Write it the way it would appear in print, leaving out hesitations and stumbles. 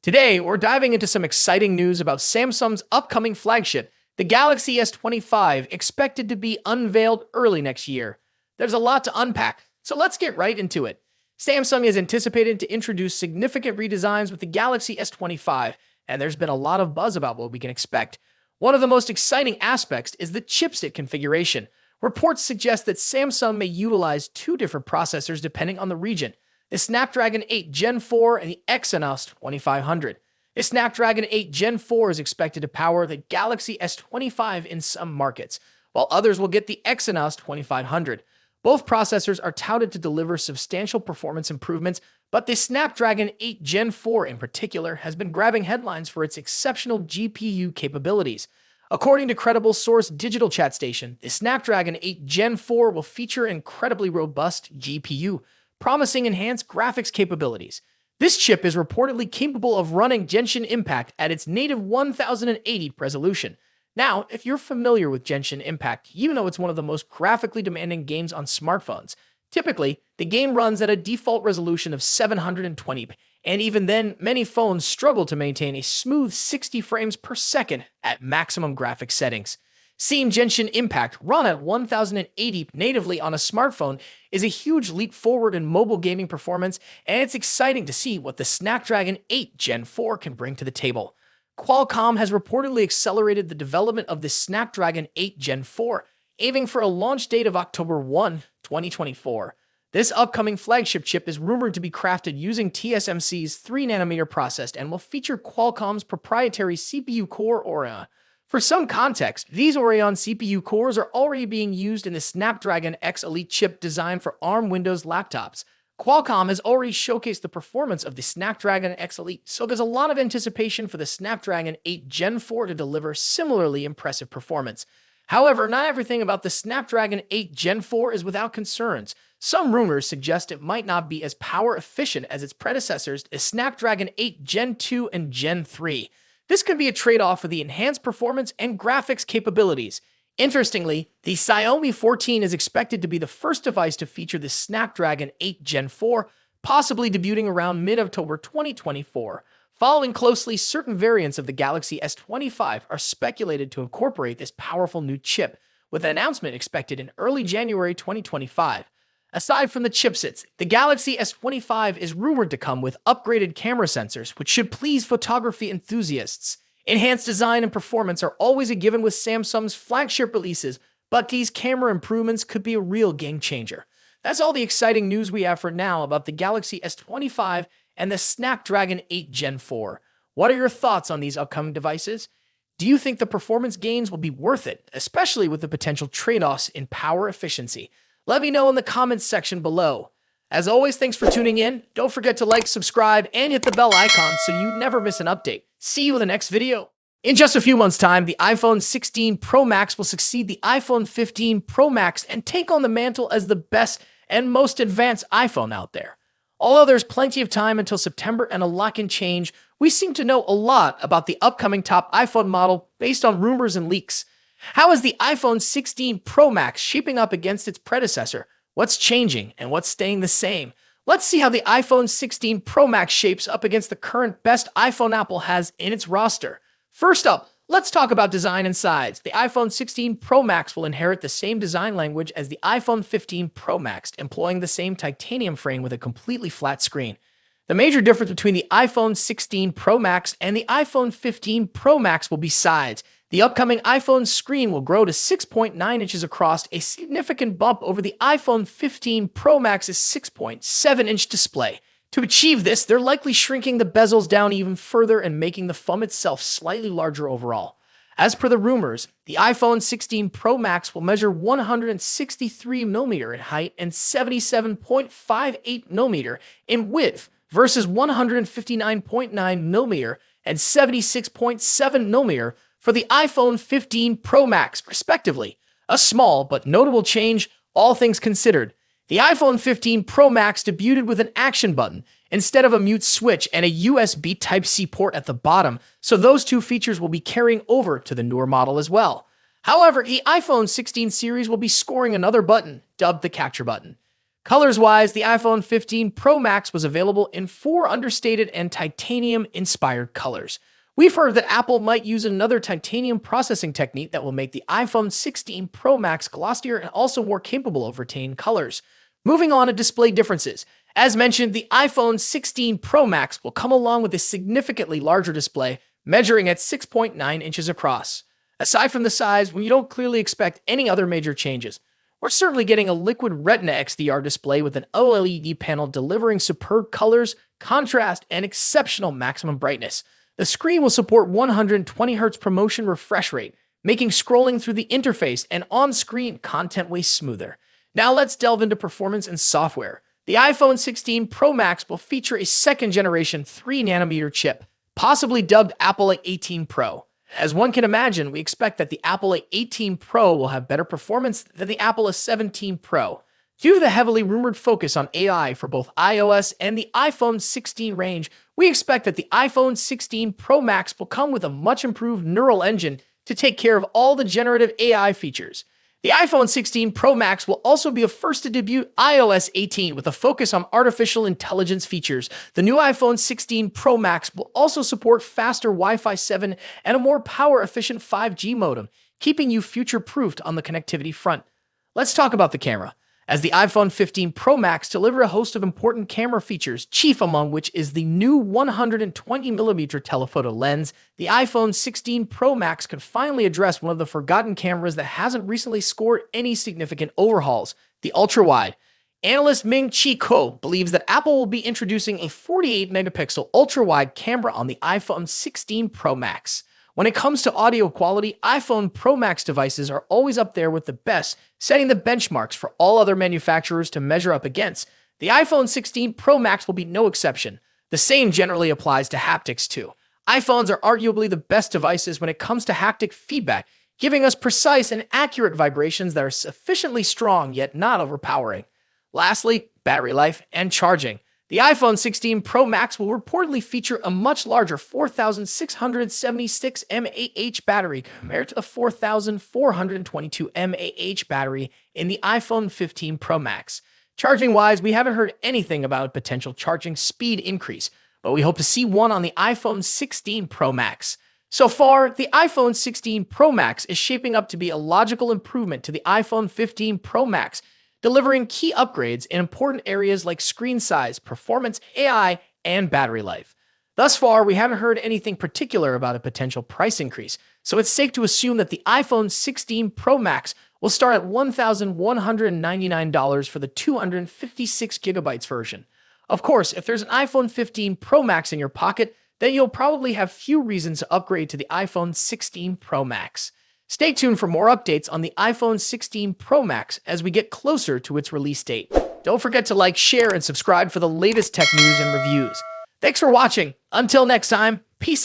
Today, we're diving into some exciting news about Samsung's upcoming flagship, the Galaxy S25, expected to be unveiled early next year. There's a lot to unpack, so let's get right into it. Samsung is anticipated to introduce significant redesigns with the Galaxy S25, and there's been a lot of buzz about what we can expect. One of the most exciting aspects is the chipset configuration. Reports suggest that Samsung may utilize two different processors depending on the region: the Snapdragon 8 Gen 4 and the Exynos 2500. The Snapdragon 8 Gen 4 is expected to power the Galaxy S25 in some markets, while others will get the Exynos 2500. Both processors are touted to deliver substantial performance improvements, but the Snapdragon 8 Gen 4 in particular has been grabbing headlines for its exceptional GPU capabilities. According to credible source Digital Chat Station, the Snapdragon 8 Gen 4 will feature incredibly robust GPU, promising enhanced graphics capabilities. This chip is reportedly capable of running Genshin Impact at its native 1080 resolution. Now, if you're familiar with Genshin Impact, you know it's one of the most graphically demanding games on smartphones. Typically, the game runs at a default resolution of 720p, and even then, many phones struggle to maintain a smooth 60 frames per second at maximum graphics settings. Seeing Genshin Impact run at 1080p natively on a smartphone is a huge leap forward in mobile gaming performance, and it's exciting to see what the Snapdragon 8 Gen 4 can bring to the table. Qualcomm has reportedly accelerated the development of the Snapdragon 8 Gen 4, aiming for a launch date of October 1, 2024. This upcoming flagship chip is rumored to be crafted using TSMC's 3nm process and will feature Qualcomm's proprietary CPU core Oryon. For some context, these Oryon CPU cores are already being used in the Snapdragon X Elite chip designed for ARM Windows laptops. Qualcomm has already showcased the performance of the Snapdragon X Elite, so there's a lot of anticipation for the Snapdragon 8 Gen 4 to deliver similarly impressive performance. However, not everything about the Snapdragon 8 Gen 4 is without concerns. Some rumors suggest it might not be as power efficient as its predecessors, the Snapdragon 8 Gen 2 and Gen 3. This could be a trade-off for the enhanced performance and graphics capabilities. Interestingly, the Xiaomi 14 is expected to be the first device to feature the Snapdragon 8 Gen 4, possibly debuting around mid-October 2024. Following closely, certain variants of the Galaxy S25 are speculated to incorporate this powerful new chip, with an announcement expected in early January 2025. Aside from the chipsets, the Galaxy S25 is rumored to come with upgraded camera sensors, which should please photography enthusiasts. Enhanced design and performance are always a given with Samsung's flagship releases, but these camera improvements could be a real game changer. That's all the exciting news we have for now about the Galaxy S25 and the Snapdragon 8 Gen 4. What are your thoughts on these upcoming devices? Do you think the performance gains will be worth it, especially with the potential trade-offs in power efficiency? Let me know in the comments section below. As always, thanks for tuning in. Don't forget to like, subscribe, and hit the bell icon so you never miss an update. See you in the next video. In just a few months' time, the iPhone 16 Pro Max will succeed the iPhone 15 Pro Max and take on the mantle as the best and most advanced iPhone out there. Although there's plenty of time until September and a lot can change, we seem to know a lot about the upcoming top iPhone model based on rumors and leaks. How is the iPhone 16 Pro Max shaping up against its predecessor? What's changing and what's staying the same? Let's see how the iPhone 16 Pro Max shapes up against the current best iPhone Apple has in its roster. First up, let's talk about design and size. The iPhone 16 Pro Max will inherit the same design language as the iPhone 15 Pro Max, employing the same titanium frame with a completely flat screen. The major difference between the iPhone 16 Pro Max and the iPhone 15 Pro Max will be size. The upcoming iPhone screen will grow to 6.9 inches across, a significant bump over the iPhone 15 Pro Max's 6.7-inch display. To achieve this, they're likely shrinking the bezels down even further and making the phone itself slightly larger overall. As per the rumors, the iPhone 16 Pro Max will measure 163mm in height and 77.58mm in width versus 159.9mm and 76.7mm for the iPhone 15 Pro Max, respectively. A small but notable change, all things considered. The iPhone 15 Pro Max debuted with an action button instead of a mute switch and a USB Type-C port at the bottom, so those two features will be carrying over to the newer model as well. However, the iPhone 16 series will be scoring another button, dubbed the Capture button. Colors-wise, the iPhone 15 Pro Max was available in 4 understated and titanium-inspired colors. We've heard that Apple might use another titanium processing technique that will make the iPhone 16 Pro Max glossier and also more capable of retaining colors. Moving on to display differences. As mentioned, the iPhone 16 Pro Max will come along with a significantly larger display, measuring at 6.9 inches across. Aside from the size, we don't clearly expect any other major changes. We're certainly getting a liquid Retina XDR display with an OLED panel delivering superb colors, contrast, and exceptional maximum brightness. The screen will support 120Hz ProMotion refresh rate, making scrolling through the interface and on-screen content way smoother. Now let's delve into performance and software. The iPhone 16 Pro Max will feature a second-generation 3nm chip, possibly dubbed Apple A18 Pro. As one can imagine, we expect that the Apple A18 Pro will have better performance than the Apple A17 Pro. Due to the heavily rumored focus on AI for both iOS and the iPhone 16 range, we expect that the iPhone 16 Pro Max will come with a much improved neural engine to take care of all the generative AI features. The iPhone 16 Pro Max will also be the first to debut iOS 18 with a focus on artificial intelligence features. The new iPhone 16 Pro Max will also support faster Wi-Fi 7 and a more power-efficient 5G modem, keeping you future-proofed on the connectivity front. Let's talk about the camera. As the iPhone 15 Pro Max delivers a host of important camera features, chief among which is the new 120mm telephoto lens, the iPhone 16 Pro Max could finally address one of the forgotten cameras that hasn't recently scored any significant overhauls, the ultra-wide. Analyst Ming-Chi Kuo believes that Apple will be introducing a 48-megapixel ultra-wide camera on the iPhone 16 Pro Max. When it comes to audio quality, iPhone Pro Max devices are always up there with the best, setting the benchmarks for all other manufacturers to measure up against. The iPhone 16 Pro Max will be no exception. The same generally applies to haptics too. iPhones are arguably the best devices when it comes to haptic feedback, giving us precise and accurate vibrations that are sufficiently strong yet not overpowering. Lastly, battery life and charging. The iPhone 16 Pro Max will reportedly feature a much larger 4,676 mAh battery compared to the 4,422 mAh battery in the iPhone 15 Pro Max. Charging-wise, we haven't heard anything about a potential charging speed increase, but we hope to see one on the iPhone 16 Pro Max. So far, the iPhone 16 Pro Max is shaping up to be a logical improvement to the iPhone 15 Pro Max, delivering key upgrades in important areas like screen size, performance, AI, and battery life. Thus far, we haven't heard anything particular about a potential price increase, so it's safe to assume that the iPhone 16 Pro Max will start at $1,199 for the 256GB version. Of course, if there's an iPhone 15 Pro Max in your pocket, then you'll probably have few reasons to upgrade to the iPhone 16 Pro Max. Stay tuned for more updates on the iPhone 16 Pro Max as we get closer to its release date. Don't forget to like, share, and subscribe for the latest tech news and reviews. Thanks for watching. Until next time, peace.